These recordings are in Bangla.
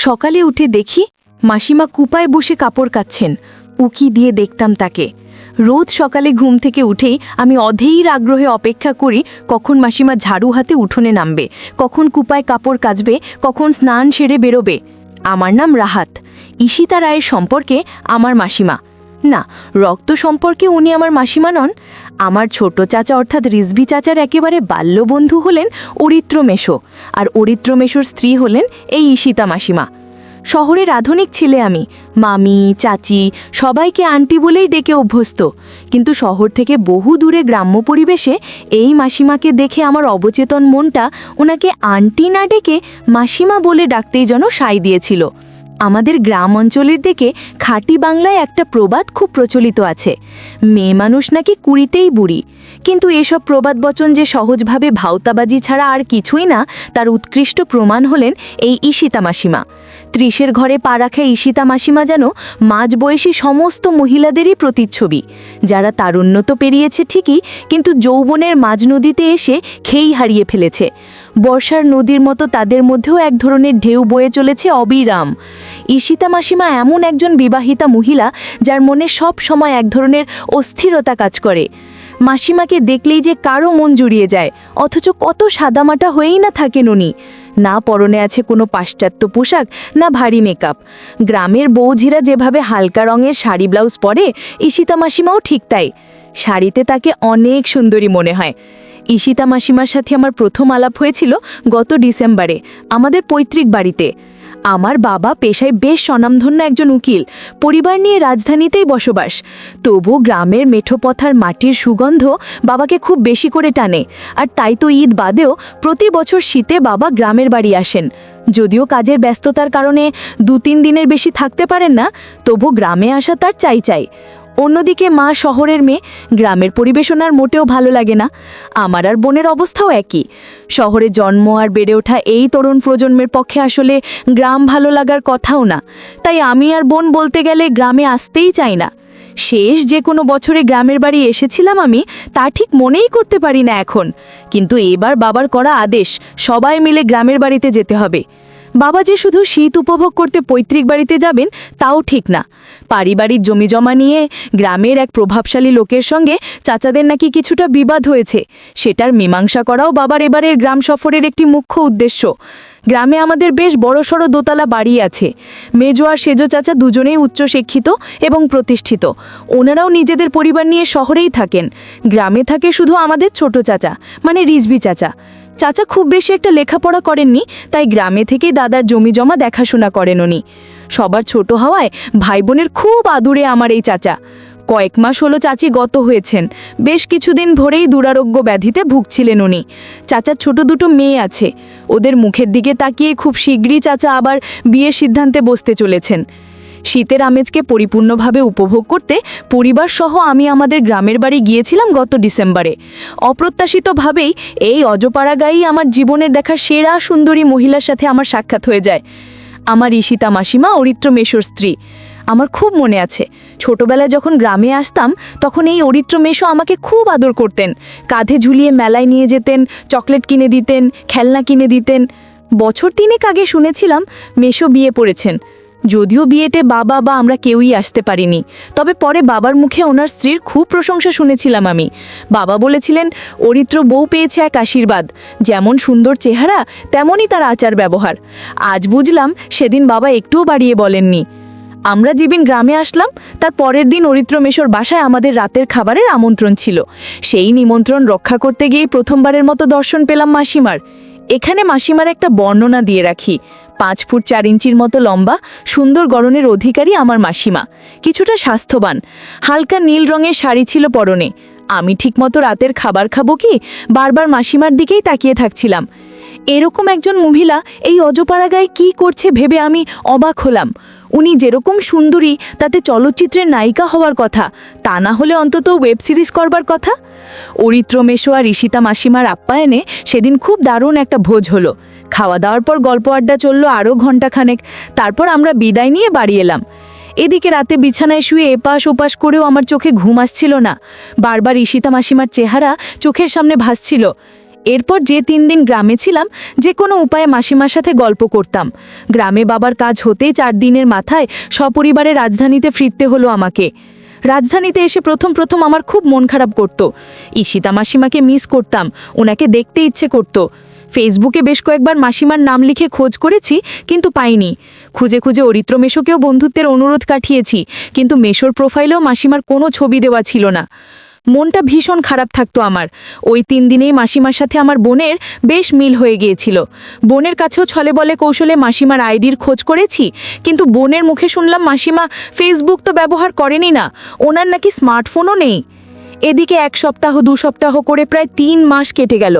সকালে উঠে দেখি মাসিমা কুপায় বসে কাপড় কাচ্ছেন। উকি দিয়ে দেখতাম তাকে। রোজ সকালে ঘুম থেকে উঠেই আমি অধীর আগ্রহে অপেক্ষা করি কখন মাসিমা ঝাড়ু হাতে উঠোনে নামবে, কখন কুপায় কাপড় কাচবে, কখন স্নান সেরে বেরোবে। আমার নাম রাহাত। ঈশিতা রায়ের সম্পর্কে আমার মাসিমা না, রক্ত সম্পর্কে উনি আমার মাসিমা নন। আমার ছোট চাচা অর্থাৎ রিজভি চাচার একেবারে বাল্যবন্ধু হলেন অরিত্র মেশো, আর অরিত্র মেশোর স্ত্রী হলেন এই ঈশিতা মাসিমা। শহরের আধুনিক ছেলে আমি, মামি চাচি সবাইকে আন্টি বলেই ডেকে অভ্যস্ত, কিন্তু শহর থেকে বহু দূরে গ্রাম্য পরিবেশে এই মাসিমাকে দেখে আমার অবচেতন মনটা ওনাকে আন্টি না ডেকে মাসিমা বলে ডাকতেই যেন সায় দিয়েছিল। আমাদের গ্রাম অঞ্চলের দিকে খাঁটি বাংলায় একটা প্রবাদ খুব প্রচলিত আছে, মেয়ে মানুষ নাকি কুড়িতেই বুড়ি। কিন্তু এসব প্রবাদ বচন যে সহজভাবে ভাওতাবাজি ছাড়া আর কিছুই না, তার উৎকৃষ্ট প্রমাণ হলেন এই ঈশিতা মাসিমা। ৩০-এর ঘরে পা রাখা ঈশিতা মাসিমা যেন মাঝবয়সী সমস্ত মহিলাদেরই প্রতিচ্ছবি, যারা তারুণ্য তো পেরিয়েছে ঠিকই, কিন্তু যৌবনের মাঝ নদীতে এসে খেই হারিয়ে ফেলেছে। বর্ষার নদীর মতো তাদের মধ্যেও এক ধরনের ঢেউ বয়ে চলেছে অবিরাম। ঈশিতা মাসিমা এমন একজন বিবাহিতা মহিলা যার মনে সব সময় এক ধরনের অস্থিরতা কাজ করে। মাসিমাকে দেখলেই যে কারো মন জুড়িয়ে যায়, অথচ কত সাদামাটা হয়েই না থাকেন উনি। না পরনে আছে কোনো পাশ্চাত্য পোশাক, না ভারী মেকআপ। গ্রামের বৌঝিরা যেভাবে হালকা রঙের শাড়ি ব্লাউজ পরে, ঈশিতা মাসিমাও ঠিক তাই। শাড়িতে তাকে অনেক সুন্দরী মনে হয়। ঈশিতা মাসিমার সাথে আমার প্রথম আলাপ হয়েছিল গত ডিসেম্বরে আমাদের পৈতৃক বাড়িতে। আমার বাবা পেশায় বেশ স্বনামধন্য একজন উকিল, পরিবার নিয়ে রাজধানীতেই বসবাস। তবু গ্রামের মেঠোপথার মাটির সুগন্ধ বাবাকে খুব বেশি করে টানে, আর তাই তো ঈদ বাদেও প্রতি বছর শীতে বাবা গ্রামের বাড়ি আসেন। যদিও কাজের ব্যস্ততার কারণে ২-৩ দিনের বেশি থাকতে পারেন না, তবু গ্রামে আসা তার চাই। অন্যদিকে মা শহরের মেয়ে, গ্রামের পরিবেশ ওনার মোটেও ভালো লাগে না। আমার আর বোনের অবস্থাও একই। শহরে জন্ম আর বেড়ে ওঠা এই তরুণ প্রজন্মের পক্ষে আসলে গ্রাম ভালো লাগার কথাও না। তাই আমি আর বোন বলতে গেলে গ্রামে আসতেই চাই না। শেষ যে কোনো বছরে গ্রামের বাড়ি এসেছিলাম আমি, তা ঠিক মনেই করতে পারি না এখন। কিন্তু এবার বাবার করা আদেশ, সবাই মিলে গ্রামের বাড়িতে যেতে হবে। বাবা যে শুধু শীত উপভোগ করতে পৈতৃক বাড়িতে যাবেন তাও ঠিক না। পারিবারিক জমিজমা নিয়ে গ্রামের এক প্রভাবশালী লোকের সঙ্গে চাচাদের নাকি কিছুটা বিবাদ হয়েছে, সেটার মীমাংসা করাও বাবার এবারের গ্রাম সফরের একটি মুখ্য উদ্দেশ্য। গ্রামে আমাদের বেশ বড়সড় দোতলা বাড়ি আছে। মেজো আর সেজো চাচা দুজনেই উচ্চশিক্ষিত এবং প্রতিষ্ঠিত। ওনারাও নিজেদের পরিবার নিয়ে শহরেই থাকেন। গ্রামে থাকে শুধু আমাদের ছোট চাচা, মানে রিজভি চাচা। চাচা খুব বেশি একটা লেখাপড়া করেননি, তাই গ্রামে থেকেই দাদার জমি জমা দেখাশোনা করেন উনি। সবার ছোট হওয়ায় ভাই বোনের খুব আদুরে আমার এই চাচা। কয়েক মাস হলো চাচি গত হয়েছেন। বেশ কিছুদিন ধরেই দুরারোগ্য ব্যাধিতে ভুগছিলেন উনি। চাচার ছোট দুটো মেয়ে আছে। ওদের মুখের দিকে তাকিয়ে খুব শীঘ্রই চাচা আবার বিয়ের সিদ্ধান্তে বসতে চলেছেন। শীতের আমেজকে পরিপূর্ণভাবে উপভোগ করতে পরিবার সহ আমি আমাদের গ্রামের বাড়ি গিয়েছিলাম গত ডিসেম্বরে। অপ্রত্যাশিতভাবেই এই অজপাড়াগাঁয়েই আমার জীবনের দেখা সেরা সুন্দরী মহিলার সাথে আমার সাক্ষাৎ হয়ে যায়। আমার ঈশিতা মাসিমা, অরিত্র মেশোর স্ত্রী। আমার খুব মনে আছে, ছোটবেলায় যখন গ্রামে আসতাম তখন এই অরিত্র মেশো আমাকে খুব আদর করতেন। কাঁধে ঝুলিয়ে মেলায় নিয়ে যেতেন, চকলেট কিনে দিতেন, খেলনা কিনে দিতেন। বছর ৩ আগে শুনেছিলাম মেশো বিয়ে পড়েছেন। যদিও বিয়েতে বাবা বা আমরা কেউই আসতে পারিনি, তবে পরে বাবার মুখে ওনার স্ত্রীর খুব প্রশংসা শুনেছিলাম আমি। বাবা বলেছিলেন অরিত্র বউ পেয়েছে এক আশীর্বাদ, যেমন সুন্দর চেহারা তেমনই তার আচার ব্যবহার। আজ বুঝলাম সেদিন বাবা একটুও বাড়িয়ে বলেননি। আমরা যেদিন গ্রামে আসলাম তার পরের দিন অরিত্র মেশোর বাসায় আমাদের রাতের খাবারের আমন্ত্রণ ছিল। সেই নিমন্ত্রণ রক্ষা করতে গিয়ে প্রথমবারের মতো দর্শন পেলাম মাসিমার। এখানে মাসিমার একটা বর্ণনা দিয়ে রাখি। 5 ফুট 4 ইঞ্চির মতো লম্বা, সুন্দর গড়নের অধিকারী আমার মাসিমা। কিছুটা স্বাস্থ্যবান, হালকা নীল রঙের শাড়ি ছিল পরনে। আমি ঠিকমতো রাতের খাবার খাবো কি বারবার মাসিমার দিকেই তাকিয়ে থাকছিলাম। এরকম একজন মহিলা এই অজপাড়াগাঁয়ে কি করছে ভেবে আমি অবাক হলাম। উনি যেরকম সুন্দরী, তাতে চলচ্চিত্রের নায়িকা হওয়ার কথা, তা না হলে অন্তত ওয়েব সিরিজ করবার কথা। অরিত্র মেশো আর ঈশিতা মাসিমার আপ্যায়নে সেদিন খুব দারুণ একটা ভোজ হলো। খাওয়া দাওয়ার পর গল্প আড্ডা চলল আরও ঘণ্টাখানেক। তারপর আমরা বিদায় নিয়ে বাড়ি এলাম। এদিকে রাতে বিছানায় শুয়ে এপাশ ওপাশ করেও আমার চোখে ঘুম আসছিল না। বারবার ঈশিতা মাসিমার চেহারা চোখের সামনে ভাসছিল। এরপর যে 3 দিন গ্রামে ছিলাম, যে কোনো উপায়ে মাসিমার সাথে গল্প করতাম। গ্রামে বাবার কাজ হতেই 4 দিনের মাথায় সপরিবারে রাজধানীতে ফিরতে হলো আমাকে। রাজধানীতে এসে প্রথম আমার খুব মন খারাপ করত। ঈশিতা মাসিমাকে মিস করতাম, ওনাকে দেখতে ইচ্ছে করত। ফেসবুকে বেশ কয়েকবার মাসিমার নাম লিখে খোঁজ করেছি, কিন্তু পাইনি। খুঁজে খুঁজে অরিত্র মেশোকেও বন্ধুত্বের অনুরোধ কাটিয়েছি, কিন্তু মেশোর প্রোফাইলেও মাসিমার কোনো ছবি দেওয়া ছিল না। মনটা ভীষণ খারাপ থাকতো আমার। ওই 3 দিনেই মাসিমার সাথে আমার বোনের বেশ মিল হয়ে গিয়েছিল। বোনের কাছেও ছলে বলে কৌশলে মাসিমার আইডির খোঁজ করেছি, কিন্তু বোনের মুখে শুনলাম মাসিমা ফেসবুক তো ব্যবহার করেনি না, ওনার নাকি স্মার্টফোনও নেই। এদিকে 1 সপ্তাহ 2 সপ্তাহ করে প্রায় 3 মাস কেটে গেল।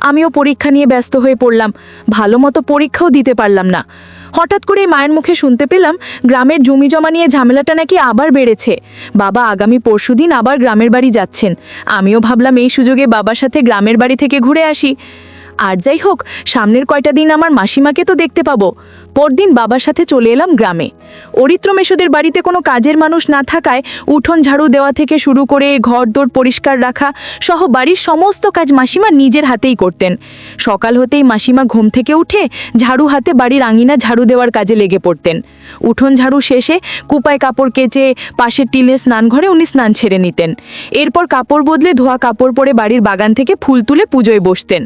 আমিও পরীক্ষা নিয়ে ব্যস্ত হয়ে পড়লাম, ভালো মতো পরীক্ষাও দিতে পারলাম না। হঠাৎ করে মায়ের মুখে শুনতে পেলাম গ্রামের জমি জমা নিয়ে ঝামেলাটা নাকি আবার বেড়েছে। বাবা আগামী পরশুদিন আবার গ্রামের বাড়ি যাচ্ছেন। আমিও ভাবলাম এই সুযোগে বাবার সাথে গ্রামের বাড়ি থেকে ঘুরে আসি। আর যাই হোক, সামনের কয়টা দিন আমার মাসিমাকে তো দেখতে পাবো। পরদিন বাবার সাথে চলে এলাম গ্রামে। অরিত্র মেশোদের বাড়িতে কোনো কাজের মানুষ না থাকায় উঠোন ঝাড়ু দেওয়া থেকে শুরু করে ঘরদোর পরিষ্কার রাখা সহ বাড়ির সমস্ত কাজ মাসিমা নিজের হাতেই করতেন। সকাল হতেই মাসিমা ঘুম থেকে উঠে ঝাড়ু হাতে বাড়ির আঙিনা ঝাড়ু দেওয়ার কাজে লেগে পড়তেন। উঠোন ঝাড়ু শেষে কুপায় কাপড় কেচে পাশের টিলের স্নানঘরে উনি স্নান ছেড়ে নিতেন। এরপর কাপড় বদলে ধোয়া কাপড় পরে বাড়ির বাগান থেকে ফুল তুলে পুজোয় বসতেন।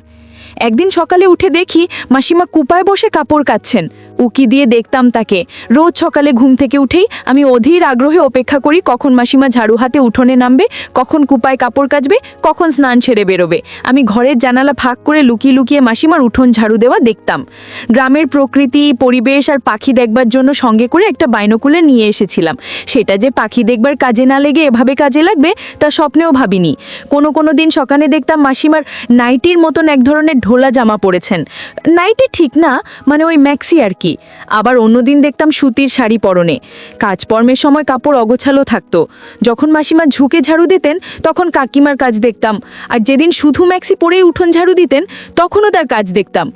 একদিন সকালে উঠে দেখি মাসিমা কুপায় বসে কাপড় কাচ্ছেন। উকি দিয়ে দেখতাম তাকে। রোজ সকালে ঘুম থেকে উঠেই আমি অধীর আগ্রহে অপেক্ষা করি কখন মাসিমা ঝাড়ু হাতে উঠোনে নামবে, কখন কুপায় কাপড় কাচবে, কখন স্নান সেরে বেরোবে। আমি ঘরের জানালা ফাঁক করে লুকিয়ে লুকিয়ে মাসিমার উঠোন ঝাড়ু দেওয়া দেখতাম। গ্রামের প্রকৃতি, পরিবেশ আর পাখি দেখবার জন্য সঙ্গে করে একটা বাইনোকুলার নিয়ে এসেছিলাম। সেটা যে পাখি দেখবার কাজে না লেগে এভাবে কাজে লাগবে তা স্বপ্নেও ভাবিনি। কোনো দিন সকালে দেখতাম মাসিমার নাইটির মতন এক ধরনের ঢোলা জামা পরেছেন। নাইটি ঠিক না, মানে ওই ম্যাক্সি আর কি। আবার অন্যদিন দেখতাম সুতির শাড়ি পরনে। কাজকর্মের সময় কাপড় অগোছালো থাকতো। যখন মাসিমা ঝুঁকে ঝাড়ু দিতেন তখন কাকিমার কাজ দেখতাম, আর যেদিন শুধু ম্যাক্সি পরেই উঠোন ঝাড়ু দিতেন তখনও তার কাজ দেখতাম।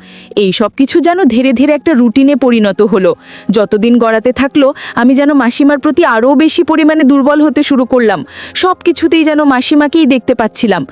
এই সব কিছু যেন ধীরে ধীরে একটা রুটিনে পরিণত হলো। যতদিন গড়াতে থাকলো আমি যেন মাসিমার প্রতি আরও বেশি পরিমাণে দুর্বল হতে শুরু করলাম। সব কিছুতেই যেন মাসিমাকেই দেখতে পাচ্ছিলাম।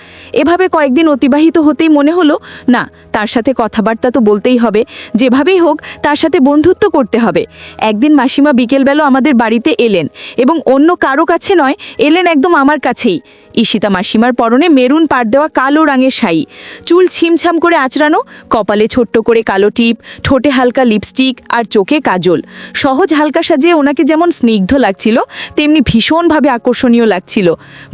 এভাবে কয়েকদিন অতিবাহিত হতেই মনে হলো, না, তার সাথে কথাবার্তা তো বলতেই হবে, যেভাবেই হোক তার সাথে বন্ধুত্ব করতে হবে। একদিন মাসিমা বিকেলবেলা আমাদের বাড়িতে এলেন, এবং অন্য কারো কাছে নয়, এলেন একদম আমার কাছেই। ঈশিতা মাসিমার পরনে মেরুন পাড় দেওয়া কালো রঙের শাড়ি, চুল ছিমছাম করে আঁচড়ানো, কপালে ছোট্ট করে কালো টিপ, ঠোঁটে হালকা লিপস্টিক আর চোখে কাজল। সহজ হালকা সাজিয়ে ওনাকে যেমন স্নিগ্ধ লাগছিল তেমনি ভীষণভাবে আকর্ষণীয় লাগছিল।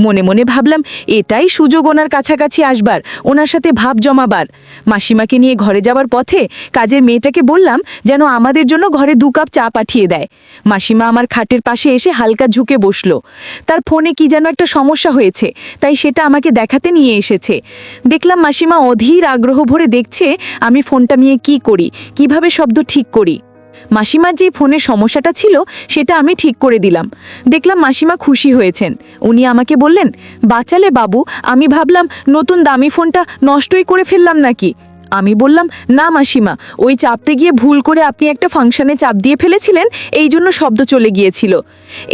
মনে মনে ভাবলাম এটাই সুযোগ ওনার কাছাকাছি আসবার, ওনার সাথে ভাব জমাবার। মাসিমাকে নিয়ে ঘরে যাওয়ার পথে কাজের মেয়েটাকে বললাম যেন আমাদের জন্য ঘরে 2 কাপ চা পাঠিয়ে দেয়। মাসিমা আমার খাটের পাশে এসে হালকা ঝুঁকে বসলো। তার ফোনে কি যেন একটা সমস্যা হয়েছে, তাই সেটা আমাকে দেখাতে নিয়ে এসেছে। দেখলাম মাসিমা অধীর আগ্রহ ভরে দেখছে আমি ফোনটা নিয়ে কি করি, কিভাবে শব্দ ঠিক করি। মাসিমার যে ফোনের সমস্যাটা ছিল সেটা আমি ঠিক করে দিলাম। দেখলাম মাসিমা খুশি হয়েছেন। উনি আমাকে বললেন, বাঁচালে বাবু, আমি ভাবলাম নতুন দামি ফোনটা নষ্টই করে ফেললাম নাকি। আমি বললাম, না মাসিমা, ওই চাপতে গিয়ে ভুল করে আপনি একটা ফাংশনে চাপ দিয়ে ফেলেছিলেন, এই জন্য শব্দ চলে গিয়েছিল।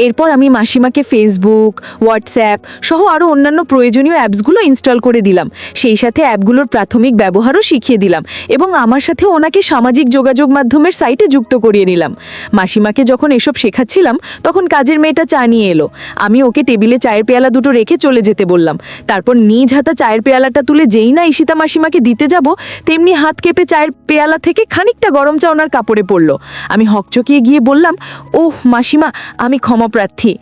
এরপর আমি মাসিমাকে ফেসবুক, হোয়াটসঅ্যাপ সহ আরও অন্যান্য প্রয়োজনীয় অ্যাপসগুলো ইনস্টল করে দিলাম। সেই সাথে অ্যাপগুলোর প্রাথমিক ব্যবহারও শিখিয়ে দিলাম, এবং আমার সাথে ওনাকে সামাজিক যোগাযোগ মাধ্যমের সাইটে যুক্ত করিয়ে নিলাম। মাসিমাকে যখন এসব শেখাচ্ছিলাম তখন কাজের মেয়েটা চা নিয়ে এলো। আমি ওকে টেবিলে চায়ের পেয়ালা দুটো রেখে চলে যেতে বললাম। তারপর নিজ হাতে চায়ের পেয়ালাটা তুলে যেই না ঈশিতা মাসিমাকে দিতে যাব, তেমনি হাত কেঁপে চায়ের পেয়ালা থেকে খানিকটা গরম চা ওনার কাপড়ে পড়ল। আমি হকচকিয়ে গিয়ে বললাম, ওহ মাসিমা, আমি ক্ষমাপ্রার্থী।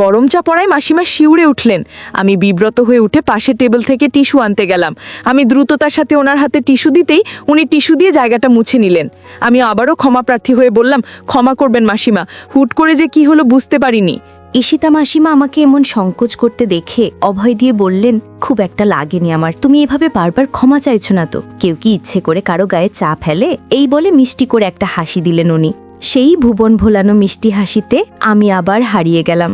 গরম চা পড়ায় মাসিমা শিউরে উঠলেন। আমি বিব্রত হয়ে উঠে পাশের টেবিল থেকে টিস্যু আনতে গেলাম। আমি দ্রুততার সাথে ওনার হাতে টিস্যু দিতেই উনি টিস্যু দিয়ে জায়গাটা মুছে নিলেন। আমি আবারও ক্ষমাপ্রার্থী হয়ে বললাম, ক্ষমা করবেন মাসিমা, হুট করে যে কি হলো বুঝতে পারিনি। ঈশিতা মাসিমা আমাকে এমন সংকোচ করতে দেখে অভয় দিয়ে বললেন, খুব একটা লাগেনি আমার, তুমি এভাবে বারবার ক্ষমা চাইছো না তো? কেউ কি ইচ্ছে করে কারো গায়ে চা ফেলে? এই বলে মিষ্টি করে একটা হাসি দিলেন উনি। সেই ভুবন ভোলানো মিষ্টি হাসিতে আমি আবার হারিয়ে গেলাম।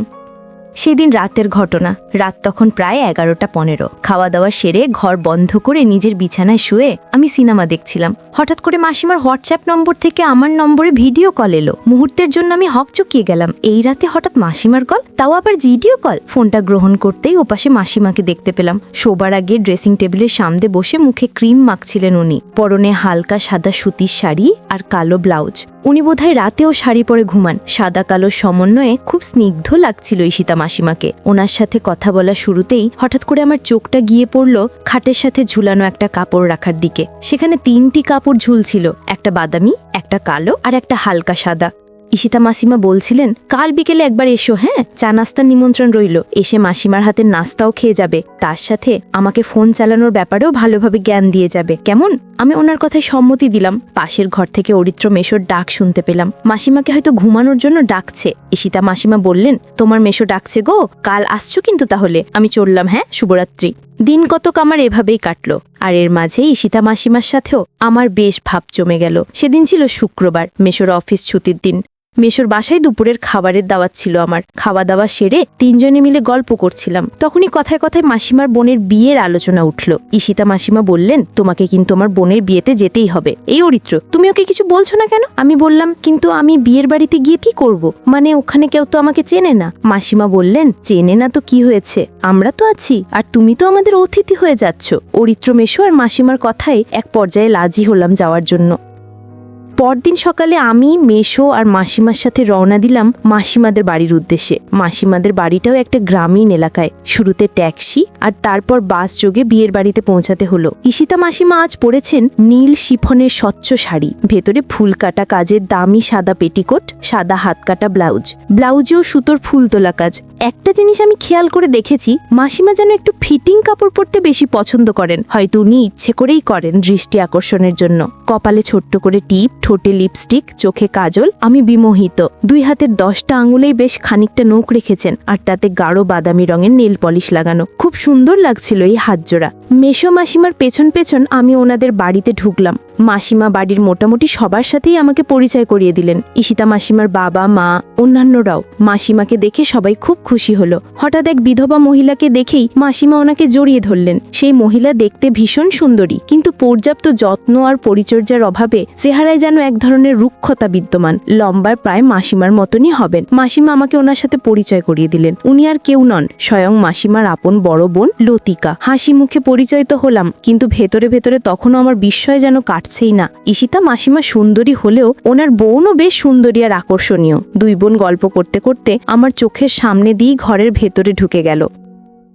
সেদিন রাতের ঘটনা। রাত তখন প্রায় 11:15। খাওয়া দাওয়া সেরে ঘর বন্ধ করে নিজের বিছানায় শুয়ে আমি সিনেমা দেখছিলাম। হঠাৎ করে মাসিমার হোয়াটসঅ্যাপ নম্বর থেকে আমার নম্বরে ভিডিও কল এলো। মুহূর্তের জন্য আমি হকচকিয়ে গেলাম। এই রাতে হঠাৎ মাসিমার কল, তাও আবার ভিডিও কল। ফোনটা গ্রহণ করতেই ওপাশে মাসিমাকে দেখতে পেলাম। শোবার আগে ড্রেসিং টেবিলের সামনে বসে মুখে ক্রিম মাখছিলেন উনি। পরনে হালকা সাদা সুতির শাড়ি আর কালো ব্লাউজ। উনি বোধহয় রাতেও শাড়ি পরে ঘুমান। সাদা কালো সমন্বয়ে খুব স্নিগ্ধ লাগছিল ঈশিতা মাসিমাকে। ওনার সাথে কথা বলা শুরুতেই হঠাৎ করে আমার চোখটা গিয়ে পড়ল খাটের সাথে ঝুলানো একটা কাপড় রাখার দিকে। সেখানে 3টি কাপড় ঝুলছিল, একটা বাদামি, একটা কালো আর একটা হালকা সাদা। ঈশিতা মাসিমা বলছিলেন, কাল বিকেলে একবার এসো, হ্যাঁ, চা নাস্তার নিমন্ত্রণ রইল। এসে মাসিমার হাতের নাস্তাও খেয়ে যাবে, তার সাথে আমাকে ফোন চালানোর ব্যাপারেও ভালোভাবে জ্ঞান দিয়ে যাবে, কেমন? আমি ওনার কথায় সম্মতি দিলাম। পাশের ঘর থেকে অরিত্র মেশোর ডাক শুনতে পেলাম। মাসিমাকে হয়তো ঘুমানোর জন্য ডাকছে। ঈশিতা মাসিমা বললেন, তোমার মেশো ডাকছে গো, কাল আসছো কিন্তু তাহলে। আমি চললাম, হ্যাঁ, শুভরাত্রি। দিন কতক আমার এভাবেই কাটলো। আর এর মাঝে ঈশিতা মাসিমার সাথেও আমার বেশ ভাব জমে গেল। সেদিন ছিল শুক্রবার, মেশোর অফিস ছুটির দিন। মেশোর বাসায় দুপুরের খাবারের দাওয়াত ছিল আমার। খাওয়া দাওয়া সেরে 3জনে মিলে গল্প করছিলাম। তখনই কথায় কথায় মাসিমার বোনের বিয়ের আলোচনা উঠল। ঈশিতা মাসিমা বললেন, তোমাকে কিন্তু আমার বোনের বিয়েতে যেতেই হবে। এই অরিত্র, তুমি ওকে কিছু বলছো না কেন? আমি বললাম, কিন্তু আমি বিয়ের বাড়িতে গিয়ে কি করব? মানে ওখানে কেউ তো আমাকে চেনে না। মাসিমা বললেন, চেনে না তো কি হয়েছে, আমরা তো আছি, আর তুমি তো আমাদের অতিথি হয়ে যাচ্ছ। অরিত্র মেশো আর মাসিমার কথায় এক পর্যায়ে রাজি হলাম যাওয়ার জন্য। পরদিন সকালে আমি, মেশো আর মাসিমার সাথে রওনা দিলাম মাসিমাদের বাড়ির উদ্দেশ্যে। মাসিমাদের বাড়িটাও একটা গ্রামীণ এলাকায়। শুরুতে ট্যাক্সি আর তারপর বাস যোগে বিয়ের বাড়িতে পৌঁছাতে হলো। ঈশিতা মাসিমা আজ পরেছেন নীল শিফনের স্বচ্ছ শাড়ি, ভেতরে ফুল কাটা কাজের দামি সাদা পেটিকোট, সাদা হাত কাটা ব্লাউজ, ব্লাউজেও সুতোর ফুল তোলা কাজ। একটা জিনিস আমি খেয়াল করে দেখেছি, মাসিমা যেন একটু ফিটিং কাপড় পরতে বেশি পছন্দ করেন। হয়তো উনি ইচ্ছে করেই করেন দৃষ্টি আকর্ষণের জন্য। কপালে ছোট্ট করে টিপ, ঠোঁটে লিপস্টিক, চোখে কাজল। আমি বিমোহিত। 2 হাতের 10টা আঙুলেই বেশ খানিকটা নখ রেখেছেন, আর তাতে গাঢ় বাদামি রঙের নেল পলিশ লাগানো। খুব সুন্দর লাগছিল এই হাতজোড়া। মেশো মাসিমার পেছন পেছন আমি ওনাদের বাড়িতে ঢুকলাম। মাসিমা বাড়ির মোটামুটি সবার সাথেই আমাকে পরিচয় করিয়ে দিলেন। ঈশিতা মাসিমার বাবা, মা, অন্যান্যরাও। মাসিমাকে দেখে সবাই খুব খুশি হলো। হঠাৎ এক বিধবা মহিলাকে দেখেই মাসিমা ওনাকে জড়িয়ে ধরলেন। সেই মহিলা দেখতে ভীষণ সুন্দরী, কিন্তু পর্যাপ্ত যত্ন আর পরিচর্যার অভাবে চেহারায় যেন এক ধরনের রুক্ষতা বিদ্যমান। লম্বার প্রায় মাসিমার মতনই হবেন। মাসিমা আমাকে ওনার সাথে পরিচয় করিয়ে দিলেন। উনি আর কেউ নন, স্বয়ং মাসিমার আপন বড় বোন লতিকা। হাসি মুখে পরিচয় তো হলাম, কিন্তু ভেতরে ভেতরে তখনও আমার বিস্ময় যেন কাটছেই না। ঈশিতা মাসিমা সুন্দরী হলেও ওনার বোনও বেশ সুন্দরী আর আকর্ষণীয়। 2 বোন গল্প করতে করতে আমার চোখের সামনে দিয়ে ঘরের ভেতরে ঢুকে গেল।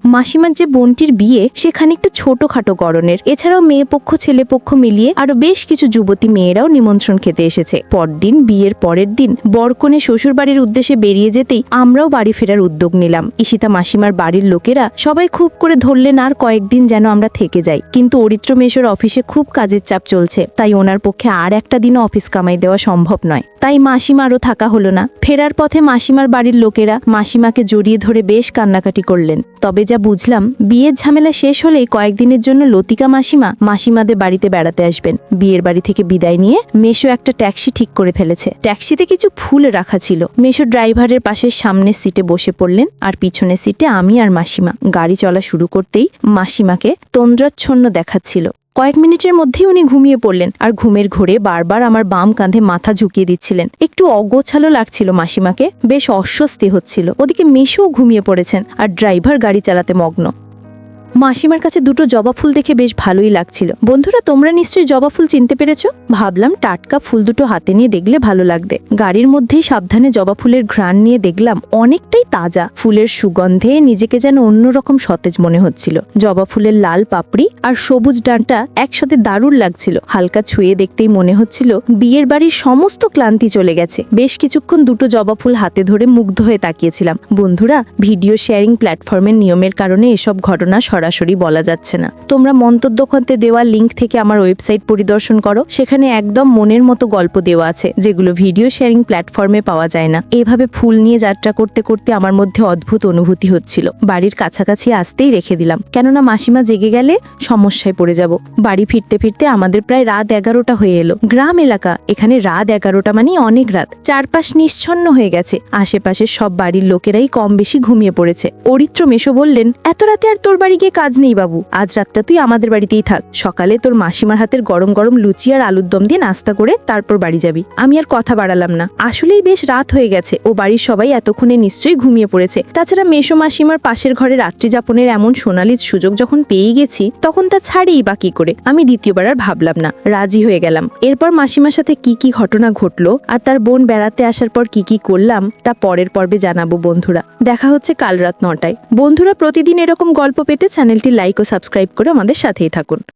মাসিমার যে বোনটির বিয়ে, সে খানিকটা ছোটখাটো গড়নের। এছাড়াও মেয়ে পক্ষ ছেলে পক্ষ মিলিয়ে আরো বেশ কিছু যুবতী মেয়েরাও নিমন্ত্রণ খেতে এসেছে। পরদিন, বিয়ের পরের দিন বরকনে শ্বশুর বাড়ির উদ্দেশ্যে বেরিয়ে যেতেই আমরাও বাড়ি ফেরার উদ্যোগ নিলাম। ঈশিতা মাসিমার বাড়ির লোকেরা সবাই খুব করে ধরলেন আর কয়েকদিন যেন আমরা থেকে যাই, কিন্তু অরিত্র মেশোর অফিসে খুব কাজের চাপ চলছে, তাই ওনার পক্ষে আর একটা দিনও অফিস কামাই দেওয়া সম্ভব নয়। তাই মাসিমারও থাকা হলো না। ফেরার পথে মাসিমার বাড়ির লোকেরা মাসিমাকে জড়িয়ে ধরে বেশ কান্নাকাটি করলেন। তবে যা বুঝলাম, বিয়ের ঝামেলা শেষ হলেই কয়েকদিনের জন্য লতিকা মাসিমা মাসিমাদের বাড়িতে বেড়াতে আসবেন। বিয়ের বাড়ি থেকে বিদায় নিয়ে মেশো একটা ট্যাক্সি ঠিক করে ফেলেছে। ট্যাক্সিতে কিছু ফুল রাখা ছিল। মেশো ড্রাইভারের পাশে সামনের সিটে বসে পড়লেন, আর পিছনের সিটে আমি আর মাসিমা। গাড়ি চলা শুরু করতেই মাসিমাকে তন্দ্রাচ্ছন্ন দেখাচ্ছিল। কয়েক মিনিটের মধ্যেই উনি ঘুমিয়ে পড়লেন, আর ঘুমের ঘোরে বারবার আমার বাম কাঁধে মাথা ঝুঁকিয়ে দিচ্ছিলেন। একটু অগোছালো লাগছিল মাসিমাকে, বেশ অস্বস্তি হচ্ছিল। ওদিকে মেশোও ঘুমিয়ে পড়েছেন, আর ড্রাইভার গাড়ি চালাতে মগ্ন। মাসিমার কাছে 2টো জবা ফুল দেখে বেশ ভালোই লাগছিল। বন্ধুরা, তোমরা নিশ্চয়ই জবা ফুল চিনতে পেরেছো। ভাবলাম টাটকা ফুল 2টো হাতে নিয়ে দেখলে ভালো লাগবে। গাড়ির মধ্যেই সাবধানে জবা ফুলের ঘ্রাণ নিয়ে দেখলাম অনেকটাই তাজা। ফুলের সুগন্ধে নিজেকে যেন অন্যরকম সতেজ মনে হচ্ছিল। জবা ফুলের লাল পাপড়ি আর সবুজ ডাঁটা একসাথে দারুণ লাগছিল। হালকা ছুঁয়ে দেখতেই মনে হচ্ছিল বিয়ের বাড়ির সমস্ত ক্লান্তি চলে গেছে। বেশ কিছুক্ষণ 2টো জবা ফুল হাতে ধরে মুগ্ধ হয়ে তাকিয়েছিলাম। বন্ধুরা, ভিডিও শেয়ারিং প্ল্যাটফর্মের নিয়মের কারণে এসব ঘটনা সরাসরি বলা যাচ্ছে না। তোমরা মন্তব্যখন্তে দেওয়া লিংক থেকে আমার ওয়েবসাইট পরিদর্শন করো, সেখানে একদম মনের মতো গল্প দেওয়া আছে যেগুলো ভিডিও শেয়ারিং প্ল্যাটফর্মে পাওয়া যায় না। এভাবে ফুল নিয়ে যাত্রা করতে করতে আমার মধ্যে অদ্ভুত অনুভূতি হচ্ছিল। বাড়ির কাছাকাছি আসতেই রেখে দিলাম, কেননা মাসিমা জেগে গেলে সমস্যায় পড়ে যাব। বাড়ি ফিরতে ফিরতে আমাদের প্রায় রাত 11টা হয়ে এলো। গ্রাম এলাকা, এখানে রাত 11টা মানে অনেক রাত। চারপাশ নিশ্ছন্ন হয়ে গেছে, আশেপাশের সব বাড়ির লোকেরাই কম বেশি ঘুমিয়ে পড়েছে। অরিত্র মেশো বললেন, এত রাতে আর তোর বাড়ি গিয়ে কাজ নেই বাবু, আজ রাতটা তুই আমাদের বাড়িতেই থাক। সকালে তোর মাসিমার হাতের গরম গরম লুচি আর আলুর দম দিয়ে নাস্তা করে তারপর বাড়ি যাবি। আমি আর কথা বাড়ালাম না, আসলেই বেশ রাত হয়ে গেছে ও বাড়ির সবাই এতক্ষণে নিশ্চয়ই ঘুমিয়ে পড়েছে। তাছাড়া মেশো মাসিমার পাশের ঘরে রাত্রি যাপনের এমন সোনালি সুযোগ যখন পেয়ে গেছি, তখন তা ছাড়েই বা কি করে। আমি দ্বিতীয়বার আর ভাবলাম না, রাজি হয়ে গেলাম। এরপর মাসিমার সাথে কি কি ঘটনা ঘটলো আর তার বোন বেড়াতে আসার পর কি কি করলাম তা পরের পর্বে জানাবো বন্ধুরা। দেখা হচ্ছে কাল রাত 9টায়। বন্ধুরা, প্রতিদিন এরকম গল্প পেতে চ্যানেলটি লাইক ও সাবস্ক্রাইব করে আমাদের সাথেই থাকুন।